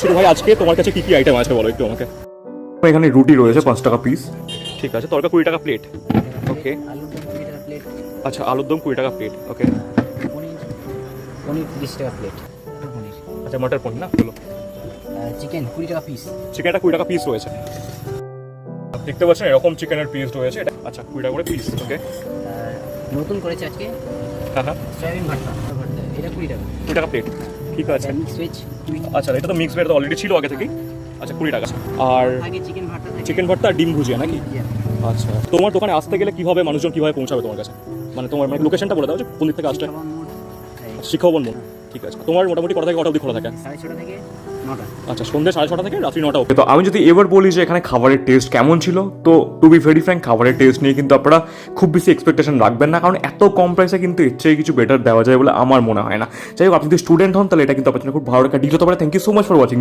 ছোট ভাই আজকে তোমার কাছে কি কি আইটেম আছে বলো একটু আমাকে। এখানে রুটি রয়েছে 5 টাকা পিস, ঠিক আছে। তরকা 20 টাকা প্লেট, ওকে। আচ্ছা আলুর দম 20 টাকা প্লেট, ওকে। পনির 30 টাকা প্লেট। আচ্ছা মটর পনির না হলো। চিকেন 20 টাকা পিস। চিকেনটা 20 টাকা পিস রয়েছে, দেখতে পাচ্ছেন এরকম চিকেনের পিস রয়েছে এটা। আচ্ছা 20 টাকা করে পিস, ওকে। নতুন করেছে আজকে হ্যাঁ হ্যাঁ, সয়াবিন ভর্তা, এটা 20 টাকা। 20 টাকা প্লেট, ঠিক আছে। Mix veg. আচ্ছা এটা তো মিক্স ভেজ তো অলরেডি ছিল আগে থেকেই। আচ্ছা 20 টাকা। আর আগে চিকেন ভর্তা থাকে। চিকেন ভর্তা আর ডিম ভুজিয়া নাকি? আচ্ছা তোমার দোকানে আসতে গেলে কিভাবে মানুষজন কিভাবে পৌঁছাবে তোমার কাছে, মানে তোমার মানে লোকেশনটা বলে দাও যে কোন দিক থেকে আসতে। শিক্ষাভবন মোড়, ঠিক আছে। তোমার মোটামুটি কটা থেকে কটা অবধি খোলা থাকে? 6:30 থেকে 9টা। আচ্ছা সন্ধ্যে 6:30 থেকে রাত্রি 9টা। ওকে, তো আমি যদি এবার বলি যে এখানে খাবারের টেস্ট কেমন ছিল, তো টু বি ভেরি ফ্র্যাঙ্ক খাবারের টেস্ট নিয়ে কিন্তু আপনারা খুব বেশি এক্সপেকটেশন রাখবেন না, কারণ এত কম প্রাইসে কিন্তু এর চেয়ে কিছু বেটার দেওয়া যায় বলে আমার মনে হয় না। যাই হোক, আপনি যদি স্টুডেন্ট হন তাহলে এটা কিন্তু আপনার জন্য খুব ভালো একটা ডিল হতে পারে। Thank you so much for watching this.